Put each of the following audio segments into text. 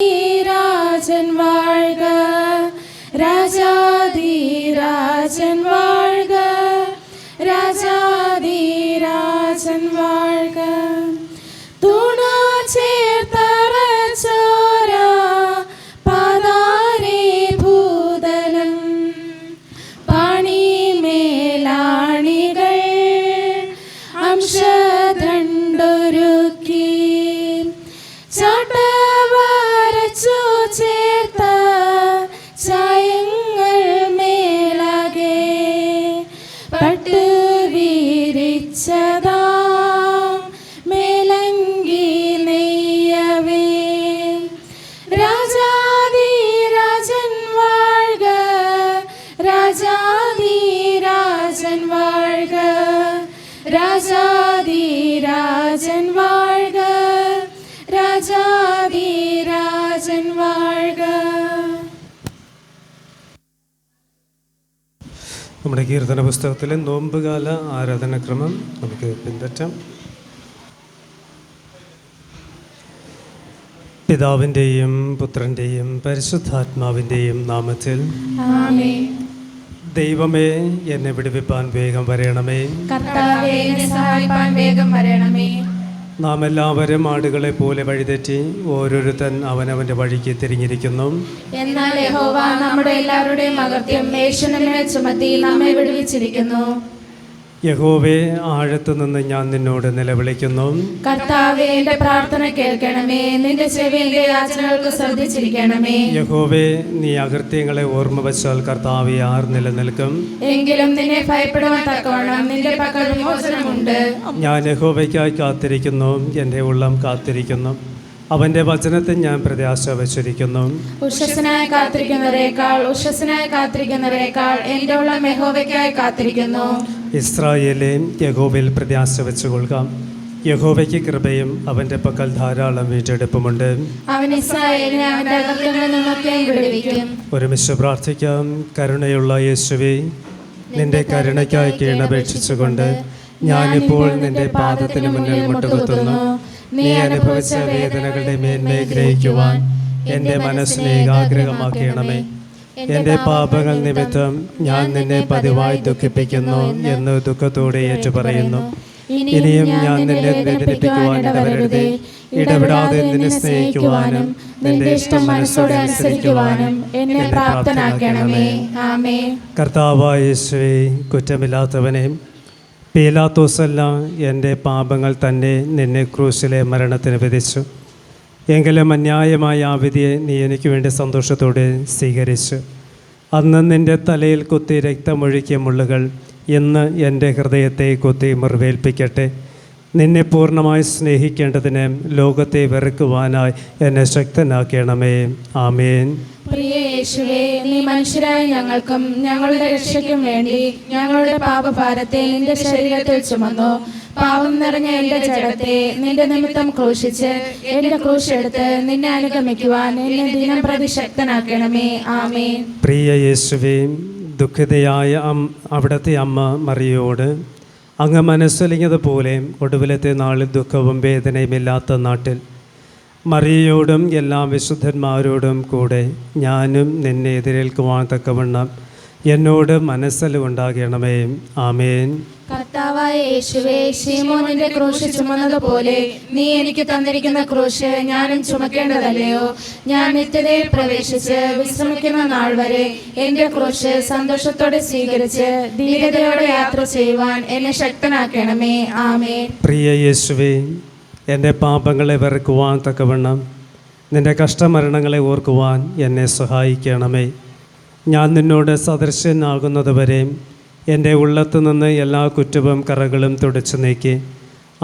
ராஜன் வாழ்க, ராஜாதிராஜன் வாழ்க, ராஜாதிராஜன் வாழ்க. துணா சேர்த்தரச்சோரா പാതാരേ ഭൂതലം പാണി മേലാണികൾ അംശദണ്ഡൊരുക്കി ചാട്ടവരച്ചു ചേർത്ത ചായങ്ങൾ മേലാകെ പട്ടു വിരിച്ചതാ മേലങ്കി നെയ്യവേ. രാജാധിരാജൻ വാഴ്ക, രാജാധിരാജൻ വാഴ്ക, രാജാധിരാജൻ വാഴ്ക, രാജാധിരാജൻ വാഴ്ക. നമ്മുടെ കീർത്തന പുസ്തകത്തിലെ നോമ്പുകാല ആരാധനാക്രമം നമുക്ക് പിൻപറ്റാം. പിതാവിൻ്റെയും പുത്രൻ്റെയും പരിശുദ്ധാത്മാവിൻ്റെയും നാമത്തിൽ ആമേൻ. ദൈവമേ, എന്നെ വിടുവിപ്പാൻ വേഗം വരണമേ. കർത്താവേ, എന്നെ സഹായിപ്പാൻ വേഗം വരണമേ. നാം എല്ലാവരും ആടുകളെ പോലെ വഴിതെറ്റി ഓരോരുത്തൻ അവനവൻ്റെ വഴിക്ക് തിരിഞ്ഞിരിക്കുന്നു. എന്നാൽ യഹോവ നമ്മുടെ എല്ലാവരുടെയും അകൃത്യം യേശുവിന്മേൽ ചുമത്തി നമ്മെ വിടുവിച്ചിരിക്കുന്നു. യഹോവേ, ആഴത്തു നിന്ന് ഞാൻ നിന്നോട് നിലവിളിക്കുന്നു. കർത്താവേ, എന്റെ പ്രാർത്ഥന കേൾക്കണമേ. നിന്റെ ചെവി എന്റെ യാചനകൾക്ക് ശ്രദ്ധിച്ചിരിക്കണമേ. യഹോവേ, നീ അകൃത്യങ്ങളെ ഓർമ്മ വച്ചാൽ കർത്താവേ, ആർ നിലനിൽക്കും? എങ്കിലും നിന്നെ ഭയപ്പെടുവാൻ തക്കവണ്ണം നിന്റെ പക്കൽ വിമോചനമുണ്ട്. ഞാൻ യഹോവയ്ക്കായി കാത്തിരിക്കുന്നു, എൻ്റെ ഉള്ളം കാത്തിരിക്കുന്നു. അവൻ്റെ വചനത്തെ ഞാൻ പ്രത്യാശ വച്ചിരിക്കുന്നു. ഉഷസ്സിനായി കാത്തിരിക്കുന്നവരെക്കാൾ എൻ്റെ ഉള്ളം യഹോവയ്ക്കായി കാത്തിരിക്കുന്നു. ഇസ്രായേലേ, യഹോവയിൽ പ്രത്യാശ വെച്ചുകൊള്ളുക. യഹോവയ്ക്ക് കൃപയും അവൻ്റെ പക്കൽ ധാരാളം വീണ്ടെടുപ്പുമുണ്ട്. അവൻ ഇസ്രായേലിനെ അവന്റെ അകൃത്യങ്ങളിൽ നിന്നൊക്കെ വിടുവിക്കും. ഒരുമിച്ച് പ്രാർത്ഥിക്കാം. കരുണയുള്ള യേശുവേ, നിന്റെ കരുണയ്ക്കായി കീണപേക്ഷിച്ചുകൊണ്ട് ഞാനിപ്പോൾ നിന്റെ പാദത്തിന് മുന്നിൽ മുട്ടുകുത്തുന്നു. നീ അനുഭവിച്ച വേദനകളുടെ മേന്മയെ ഗ്രഹിക്കുവാൻ എൻ്റെ മനസ്സിനെ ഏകാഗ്രമാക്കണമേ. എൻ്റെ പാപങ്ങൾ നിമിത്തം ഞാൻ നിന്നെ പതിവായി ദുഃഖിപ്പിക്കുന്നു എന്ന് ദുഃഖത്തോടെ ഏറ്റുപറയുന്നു. ഇനിയും ഞാൻ നിന്നെ വേദനിപ്പിക്കുവാൻ ഇടവരരുതേ. ഇടപെടാതെ നിന്നെ സ്നേഹിക്കുവാനും നിന്റെ ഇഷ്ടം മനസ്സോടെ അനുസരിക്കുവാനും എന്നെ പ്രാപ്തനാക്കണമേ. ആമേൻ. കർത്താവായ യേശുവേ, കുറ്റമില്ലാത്തവനെ, പീലാത്തോസല്ല എൻ്റെ പാപങ്ങൾ തന്നെ നിന്നെ ക്രൂശിലെ മരണത്തിന് വിധിച്ചു. എങ്കിലും അന്യായമായ ആ വിധിയെ നീ എനിക്ക് വേണ്ടി സന്തോഷത്തോടെ സ്വീകരിച്ചു. അന്ന് നിൻ്റെ തലയിൽ കുത്തി രക്തമൊഴുക്കിയ മുള്ളുകൾ ഇന്ന് എൻ്റെ ഹൃദയത്തെ കുത്തി മുറിവേൽപ്പിക്കട്ടെ. നിന്നെ പൂർണ്ണമായി സ്നേഹിക്കേണ്ടതിന് ലോകത്തെ വെറുക്കുവാനായി എന്നെ ശക്തനാക്കണമേ. ആമേൻ. പ്രിയ യേശുവേ, നീ മനുഷ്യരായ ഞങ്ങൾക്കും ഞങ്ങളുടെ രക്ഷയ്ക്കും വേണ്ടി ഞങ്ങളുടെ പാപഭാരത്തെ നിന്റെ ശരീരത്തിൽ ചുമന്നു. പാപം നിറഞ്ഞ എന്റെ ജഡത്തെ നിന്റെ നിമിത്തം ക്രൂശിച്ച് എന്റെ ക്രൂശെടുത്ത് നിന്നെ അനുഗമിക്കുവാൻ എന്നെ ദിനം പ്രതി ശക്തനാക്കണമേ. ആമേൻ. പ്രിയ യേശുവേ, ദുഃഖിതയായ അവിടുത്തെ അമ്മ മറിയോട് അങ്ങ് മനസ്സൊലിഞ്ഞതുപോലെ ഒടുവിലത്തെ നാളിൽ ദുഃഖവും വേദനയുമില്ലാത്ത നാട്ടിൽ മറിയയോടും എല്ലാ വിശുദ്ധന്മാരോടും കൂടെ ഞാനും നിന്നെ എതിരേൽക്കുവാൻ തക്കവണ്ണം എന്നോട് മനസ്സലിവുണ്ടാകണമേ. ആമേൻ. കർത്താവായ യേശുവേ, ശീമോനിന്റെ ക്രൂശ് ചുമന്നതുപോലെ നീ എനിക്ക് തന്നിരിക്കുന്ന ക്രൂശ് ഞാനും ചുമക്കേണ്ടതല്ലയോ? ഞാൻ നിത്യതയിൽ പ്രവേശിച്ച് വിശ്രമിക്കുന്ന നാൾ വരെ എന്റെ ക്രൂശ് സന്തോഷത്തോടെ സ്വീകരിച്ച് ധീരതയോടെ യാത്ര ചെയ്യുവാൻ എന്നെ ശക്തനാക്കണമേ. ആമേൻ. പ്രിയ യേശുവേ, എൻ്റെ പാപങ്ങളെ വെറുക്കുവാൻ തക്കവണ്ണം നിൻ്റെ കഷ്ടമരണങ്ങളെ ഓർക്കുവാൻ എന്നെ സഹായിക്കണമേ. ഞാൻ നിന്നോട് സദൃശ്യനാകുന്നതുവരെ എൻ്റെ ഉള്ളത്തു നിന്ന് എല്ലാ കുറ്റവും കറകളും തുടച്ചു നീക്കി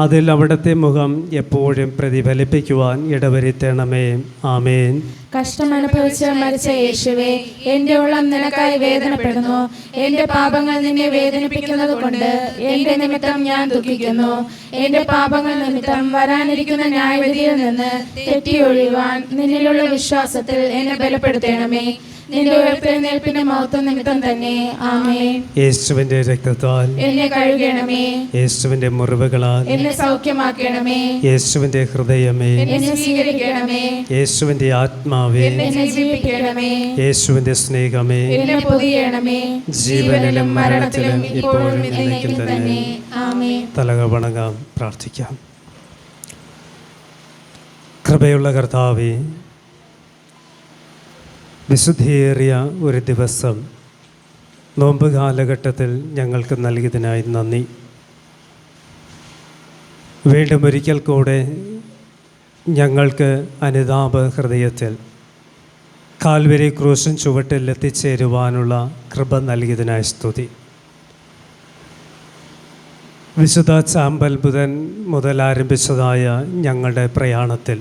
അതിൽ അവിടുത്തെ മുഖം എപ്പോഴും പ്രതിഫലിപ്പിക്കുവാൻ ഇടവരുത്തണമേ. ആമേൻ. കഷ്ടമനുഭവിച്ച് മരിച്ച യേശുവേ, എന്റെ ഉള്ളം നിനക്കായി വേദനപ്പെടുന്നു. എന്റെ പാപങ്ങൾ നിന്നെ വേദനിപ്പിക്കുന്നത് കൊണ്ട് എന്റെ നിമിത്തം ഞാൻ ദുഃഖിക്കുന്നു. എന്റെ പാപങ്ങൾ നിമിത്തം വരാനിരിക്കുന്ന ന്യായവിധിയിൽ നിന്ന് തെറ്റിയൊഴിയുവാൻ നിന്നിലുള്ള വിശ്വാസത്തിൽ എന്നെ ബലപ്പെടുത്തണമേ. നിന്റെ ഉയർത്തെഴുന്നേൽപ്പിന്റെ മഹത്വം നിമിത്തം തന്നെ. ആമേൻ. യേശുവിൻ്റെ രക്തത്താൽ എന്നെ കഴുകണമേ. യേശുവിൻ്റെ മുറിവുകളാൽ എന്നെ സൗഖ്യമാക്കണമേ. യേശുവിൻ്റെ ഹൃദയമേ എന്നെ സ്വീകരിക്കണമേ. യേശുവിൻ്റെ ആത്മാവേ എന്നെ ജീവിപ്പിക്കണമേ. യേശുവിൻ്റെ സ്നേഹമേ എന്നെ പൊതിയണമേ. ജീവനിലും മരണത്തിലും ഇപ്പോഴും എന്നേക്കും തന്നെ. ആമേൻ. തലകൾ വണങ്ങാം, പ്രാർത്ഥിക്കാം. കൃപയുള്ള കർത്താവേ, വിശുദ്ധിയേറിയ ഒരു ദിവസം നോമ്പ് കാലഘട്ടത്തിൽ ഞങ്ങൾക്ക് നൽകിയതിനായി നന്ദി. വീണ്ടും ഒരിക്കൽ കൂടെ ഞങ്ങൾക്ക് അനുതാപ ഹൃദയത്തിൽ കാൽവരി ക്രൂശൻ ചുവട്ടിൽ എത്തിച്ചേരുവാനുള്ള കൃപ നൽകിയതിനായി സ്തുതി. വിശുദ്ധ ചാമ്പൽ ബുധൻ മുതൽ ആരംഭിച്ചതായ ഞങ്ങളുടെ പ്രയാണത്തിൽ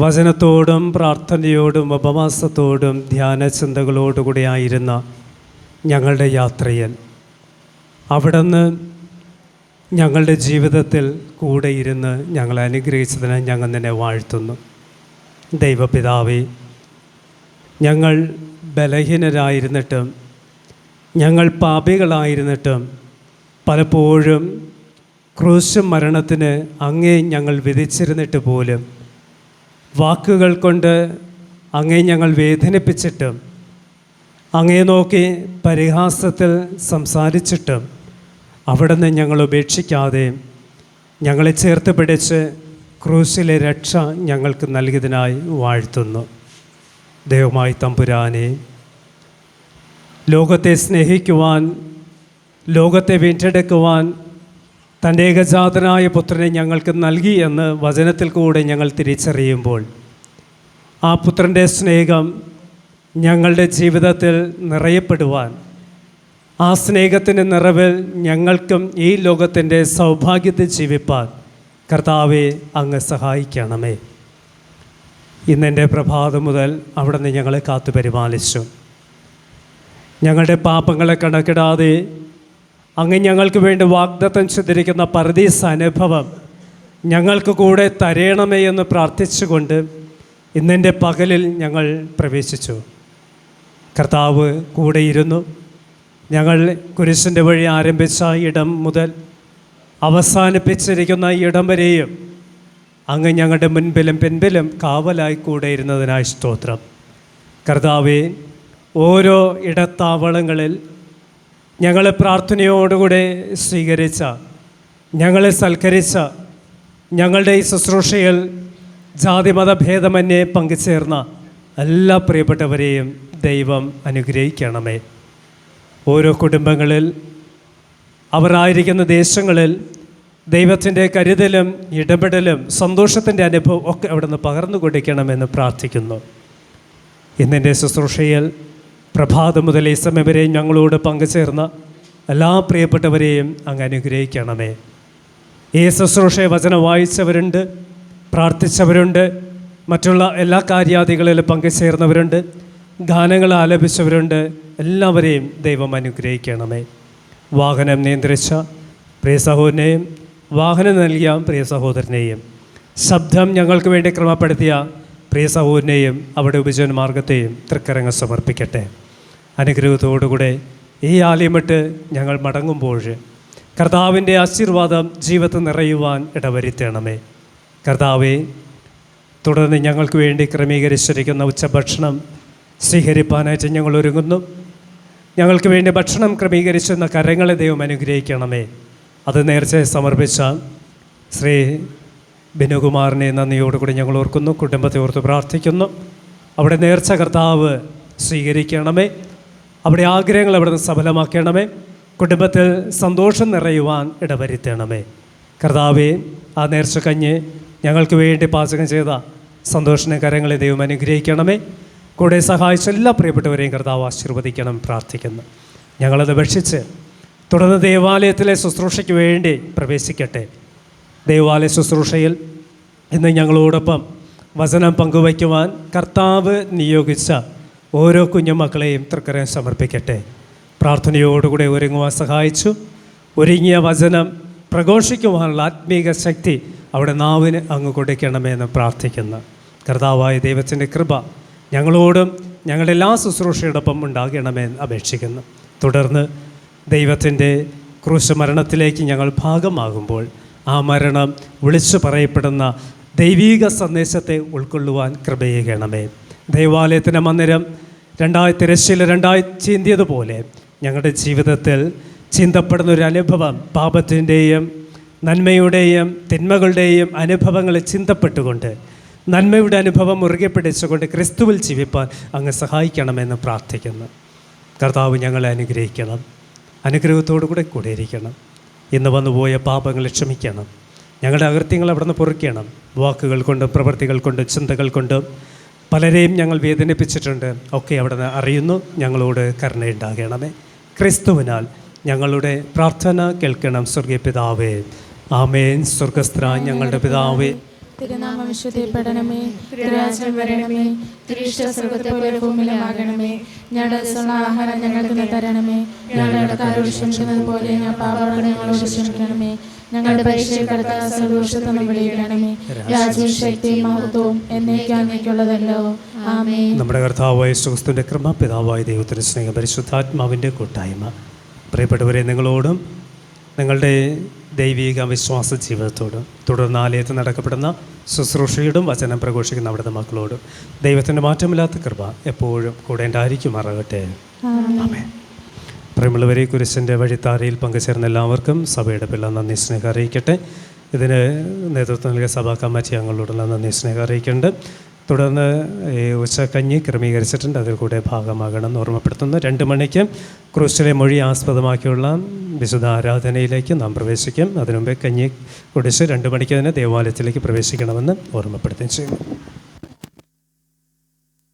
വചനത്തോടും പ്രാർത്ഥനയോടും ഉപവാസത്തോടും ധ്യാന ചിന്തകളോടുകൂടി ആയിരുന്ന ഞങ്ങളുടെ യാത്രയിൽ അവിടുന്ന് ഞങ്ങളുടെ ജീവിതത്തിൽ കൂടെ ഇരുന്ന് ഞങ്ങളെ അനുഗ്രഹിച്ചതിന് ഞങ്ങൾ നിന്നെ വാഴ്ത്തുന്നു. ദൈവപിതാവേ, ഞങ്ങൾ ബലഹീനരായിരുന്നിട്ടും ഞങ്ങൾ പാപികളായിരുന്നിട്ടും പലപ്പോഴും ക്രൂശ് മരണത്തിന് അങ്ങേ ഞങ്ങൾ വിധിച്ചിരുന്നിട്ട് പോലും വാക്കുകൾ കൊണ്ട് അങ്ങേ ഞങ്ങൾ വേദനിപ്പിച്ചിട്ടും അങ്ങേ നോക്കി പരിഹാസത്തിൽ സംസാരിച്ചിട്ടും അവിടുന്ന് ഞങ്ങൾ ഉപേക്ഷിക്കാതെ ഞങ്ങളെ ചേർത്ത് പിടിച്ച് ക്രൂശിലെ രക്ഷ ഞങ്ങൾക്ക് നൽകിയതിനായി വാഴ്ത്തുന്നു. ദൈവമായി തമ്പുരാനെ, ലോകത്തെ സ്നേഹിക്കുവാൻ, ലോകത്തെ വീണ്ടെടുക്കുവാൻ തൻ്റെ ഏകജാതനായ പുത്രനെ ഞങ്ങൾക്ക് നൽകി എന്ന് വചനത്തിൽ കൂടെ ഞങ്ങൾ തിരിച്ചറിയുമ്പോൾ ആ പുത്രൻ്റെ സ്നേഹം ഞങ്ങളുടെ ജീവിതത്തിൽ നിറയപ്പെടുവാൻ, ആ സ്നേഹത്തിൻ്റെ നിറവിൽ ഞങ്ങൾക്കും ഈ ലോകത്തിൻ്റെ സൗഭാഗ്യത്തെ ജീവിപ്പാൻ കർത്താവെ അങ്ങ് സഹായിക്കണമേ. ഇന്നെൻ്റെ പ്രഭാതം മുതൽ അവിടുന്ന് ഞങ്ങളെ കാത്തു പരിപാലിച്ചു. ഞങ്ങളുടെ പാപങ്ങളെ കണക്കിടാതെ അങ്ങ് ഞങ്ങൾക്ക് വേണ്ടി വാഗ്ദത്തം ചെയ്തിരിക്കുന്ന പരദീസ അനുഭവം ഞങ്ങൾക്ക് കൂടെ തരയണമേ എന്ന് പ്രാർത്ഥിച്ചുകൊണ്ട് ഇന്നെൻ്റെ പകലിൽ ഞങ്ങൾ പ്രവേശിച്ചു. കർത്താവ് കൂടെയിരുന്നു. ഞങ്ങൾ കുരിശിൻ്റെ വഴി ആരംഭിച്ച ഇടം മുതൽ അവസാനിപ്പിച്ചിരിക്കുന്ന ഇടം വരെയും അങ്ങ് ഞങ്ങളുടെ മുൻപിലും പിൻപിലും കാവലായി കൂടെ ഇരുന്നതിനായി സ്തോത്രം. കർത്താവേ, ഓരോ ഇടത്താവളങ്ങളിൽ ഞങ്ങളെ പ്രാർത്ഥനയോടുകൂടെ സ്വീകരിച്ച, ഞങ്ങളെ സൽക്കരിച്ച, ഞങ്ങളുടെ ഈ ശുശ്രൂഷയിൽ ജാതിമതഭേദമന്യേ പങ്കുചേർന്ന എല്ലാ പ്രിയപ്പെട്ടവരെയും ദൈവം അനുഗ്രഹിക്കണമേ. ഓരോ കുടുംബങ്ങളിൽ, അവരായിരിക്കുന്ന ദേശങ്ങളിൽ ദൈവത്തിൻ്റെ കരുതലും ഇടപെടലും സന്തോഷത്തിൻ്റെ അനുഭവം ഒക്കെ അവിടുന്ന് പകർന്നു കൊടുക്കണമെന്ന് പ്രാർത്ഥിക്കുന്നു. ഇന്നെൻ്റെ ശുശ്രൂഷയിൽ പ്രഭാതം മുതൽ ഈ സമയം വരെ ഞങ്ങളോട് പങ്കുചേർന്ന എല്ലാ പ്രിയപ്പെട്ടവരെയും അങ്ങ് അനുഗ്രഹിക്കണമേ. ഈ ശുശ്രൂഷയെ വചനം വായിച്ചവരുണ്ട്, പ്രാർത്ഥിച്ചവരുണ്ട്, മറ്റുള്ള എല്ലാ കാര്യാദികളിലും പങ്കുചേർന്നവരുണ്ട്, ഗാനങ്ങൾ ആലപിച്ചവരുണ്ട്. എല്ലാവരെയും ദൈവം അനുഗ്രഹിക്കണമേ. വാഹനം നിയന്ത്രിച്ച പ്രിയ സഹോദരനെയും വാഹനം നൽകിയ പ്രിയ സഹോദരനെയും ശബ്ദം ഞങ്ങൾക്ക് വേണ്ടി ക്രമപ്പെടുത്തിയ പ്രിയ സഹോദരനെയും അവിടെ ഉപജീവന മാർഗത്തെയും തൃക്കരങ്ങൾ സമർപ്പിക്കട്ടെ. അനുഗ്രഹത്തോടുകൂടെ ഈ ആലയമിട്ട് ഞങ്ങൾ മടങ്ങുമ്പോൾ കർത്താവിൻ്റെ ആശീർവാദം ജീവിതത്തിൽ നിറയുവാൻ ഇടവരുത്തണമേ. കർത്താവെ, തുടർന്ന് ഞങ്ങൾക്ക് വേണ്ടി ക്രമീകരിച്ചിരിക്കുന്ന ഉച്ചഭക്ഷണം സ്വീകരിപ്പാനായിട്ട് ഞങ്ങൾ ഒരുങ്ങുന്നു. ഞങ്ങൾക്ക് വേണ്ടി ഭക്ഷണം ക്രമീകരിച്ചിരുന്ന കരങ്ങളെ ദൈവം അനുഗ്രഹിക്കണമേ. അത് നേർച്ച സമർപ്പിച്ച ശ്രീ ബിനുകുമാറിനെ നന്ദിയോടുകൂടി ഞങ്ങൾ ഓർക്കുന്നു, കുടുംബത്തെ ഓർത്ത് പ്രാർത്ഥിക്കുന്നു. അവിടെ നേർച്ച കർത്താവ് സ്വീകരിക്കണമേ. അവിടെ ആഗ്രഹങ്ങൾ അവിടെ നിന്ന് സഫലമാക്കണമേ. കുടുംബത്തിൽ സന്തോഷം നിറയുവാൻ ഇടവരുത്തണമേ. കർത്താവെ, ആ നേർച്ച കഞ്ഞ് ഞങ്ങൾക്ക് വേണ്ടി പാചകം ചെയ്ത സന്തോഷന കരങ്ങളെ ദൈവം അനുഗ്രഹിക്കണമേ. കൂടെ സഹായിച്ച എല്ലാ പ്രിയപ്പെട്ടവരെയും കർത്താവ് ആശീർവദിക്കണം പ്രാർത്ഥിക്കുന്നു. ഞങ്ങളത് ഭക്ഷിച്ച് തുടർന്ന് ദേവാലയത്തിലെ ശുശ്രൂഷയ്ക്ക് വേണ്ടി പ്രവേശിക്കട്ടെ. ദേവാലയ ശുശ്രൂഷയിൽ ഇന്ന് ഞങ്ങളോടൊപ്പം വചനം പങ്കുവയ്ക്കുവാൻ കർത്താവ് നിയോഗിച്ച ഓരോ കുഞ്ഞുമക്കളെയും തൃക്കരം സമർപ്പിക്കട്ടെ. പ്രാർത്ഥനയോടുകൂടെ ഒരുങ്ങുവാൻ സഹായിച്ചു. ഒരുങ്ങിയ വചനം പ്രഘോഷിക്കുവാനുള്ള ആത്മീക ശക്തി അവിടെ നാവിന് അങ്ങ് കൊടുക്കണമെന്ന് പ്രാർത്ഥിക്കുന്നു. കർത്താവായ ദൈവത്തിൻ്റെ കൃപ ഞങ്ങളോടും ഞങ്ങളുടെ എല്ലാ ശുശ്രൂഷയോടൊപ്പം ഉണ്ടാകണമേ എന്ന് അപേക്ഷിക്കുന്നു. തുടർന്ന് ദൈവത്തിൻ്റെ ക്രൂശ് മരണത്തിലേക്ക് ഞങ്ങൾ ഭാഗമാകുമ്പോൾ ആ മരണം വിളിച്ചു പറയപ്പെടുന്ന ദൈവീക സന്ദേശത്തെ ഉൾക്കൊള്ളുവാൻ കൃപയേകണമേ. ദൈവാലയത്തിൻ്റെ മന്ദിരം രണ്ടായി ചീന്തിയതുപോലെ ഞങ്ങളുടെ ജീവിതത്തിൽ ചിന്തപ്പെടുന്നൊരു അനുഭവം, പാപത്തിൻ്റെയും നന്മയുടെയും തിന്മകളുടെയും അനുഭവങ്ങളിൽ ചിന്തപ്പെട്ടുകൊണ്ട് നന്മയുടെ അനുഭവം മുറുകെ പിടിച്ചുകൊണ്ട് ക്രിസ്തുവിൽ ജീവിപ്പാൻ അങ്ങ് സഹായിക്കണമെന്ന് പ്രാർത്ഥിക്കുന്നു. കർത്താവ് ഞങ്ങളെ അനുഗ്രഹിക്കണം, അനുഗ്രഹത്തോടു കൂടെ ഇരിക്കണം. ഇന്ന് വന്നുപോയ പാപങ്ങളെ ക്ഷമിക്കണം, ഞങ്ങളുടെ അകൃത്യങ്ങൾ അവിടെ നിന്ന് പൊറുക്കണം. വാക്കുകൾ കൊണ്ടും പ്രവൃത്തികൾ കൊണ്ടും ചിന്തകൾ കൊണ്ടും പലരെയും ഞങ്ങൾ വേദനിപ്പിച്ചിട്ടുണ്ട്. ഒക്കെ അവിടെ നിന്ന് അറിയുന്നു. ഞങ്ങളോട് കരുണയുണ്ടാകണമേ. ക്രിസ്തുവിനാൽ ഞങ്ങളുടെ പ്രാർത്ഥന കേൾക്കണം. സ്വർഗീയ പിതാവേ, ആമേൻ. സ്വർഗസ്ഥനായ ഞങ്ങളുടെ പിതാവേ, തിരുനാമം വിശുദ്ധീകരിക്കപ്പെടണമേ. തിരുരാജ്യം വരണമേ. തിരുയിഷ്ടം സ്വർഗ്ഗത്തിലെ പോലെ ഭൂമിയിലുമാകണമേ. ഞങ്ങളുടെ ദിവസമുള്ള ആഹാരം ഞങ്ങൾക്ക് ഇന്ന് തരണമേ. ഞങ്ങളുടെ കടക്കാരോട് ക്ഷമിക്കുന്നത് പോലെ ഞങ്ങൾ പാപങ്ങളോട് ഞങ്ങളോട് ക്ഷമിക്കണമേ. ഞങ്ങളുടെ പരീക്ഷയിൽ കടത്താൻ സന്തോഷത്തിൽ വിളിയിടണമേ. രാജ്യവും ശക്തിയും മഹത്വവും എന്നേക്കുള്ളതല്ലോ. ആമേൻ. നമ്മുടെ കർത്താവായ യേശുക്രിസ്തുവിന്റെ കൃപ, പിതാവായ ദൈവത്തിന്റെ സ്നേഹം, പരിശുദ്ധാത്മാവിൻ്റെ കൂട്ടായ്മ പ്രിയപ്പെട്ടവരെ നിങ്ങളോടും നിങ്ങളുടെ ദൈവിക വിശ്വാസ ജീവിതത്തോടും തുടർന്ന് ആലയത്തിൽ നടക്കപ്പെടുന്ന ശുശ്രൂഷയോടും വചനം പ്രഘോഷിക്കുന്ന അവിടുത്തെ മക്കളോടും ദൈവത്തിൻ്റെ മാറ്റമില്ലാത്ത കൃപ എപ്പോഴും കൂടെ ഉണ്ടായിരിക്കുമാറാകട്ടെ. ആമേൻ. പ്രിയമുള്ളവരെ, കുരിശിൻ്റെ വഴിത്താരയിൽ പങ്കുചേർന്ന എല്ലാവർക്കും സഭയുടെ പിള്ള നന്ദി സ്നേഹം അറിയിക്കട്ടെ. ഇതിന് നേതൃത്വം നൽകിയ സഭാ കമ്മിറ്റി അംഗങ്ങളോടുള്ള നന്ദി സ്നേഹം അറിയിക്കുന്നുണ്ട്. തുടർന്ന് ഉച്ചക്കഞ്ഞി ക്രമീകരിച്ചിട്ടുണ്ട്, അതിൽ കൂടെ ഭാഗമാകണമെന്ന് ഓർമ്മപ്പെടുത്തുന്നു. 2 മണിക്ക് ക്രൂശിലെ മൊഴി ആസ്പദമാക്കിയുള്ള വിശുദ്ധ ആരാധനയിലേക്ക് നാം പ്രവേശിക്കും. അതിനുമുമ്പേ കഞ്ഞി കുടിച്ച് 2 മണിക്ക് തന്നെ ദേവാലയത്തിലേക്ക് പ്രവേശിക്കണമെന്ന് ഓർമ്മപ്പെടുത്തുകയും ചെയ്യുന്നു.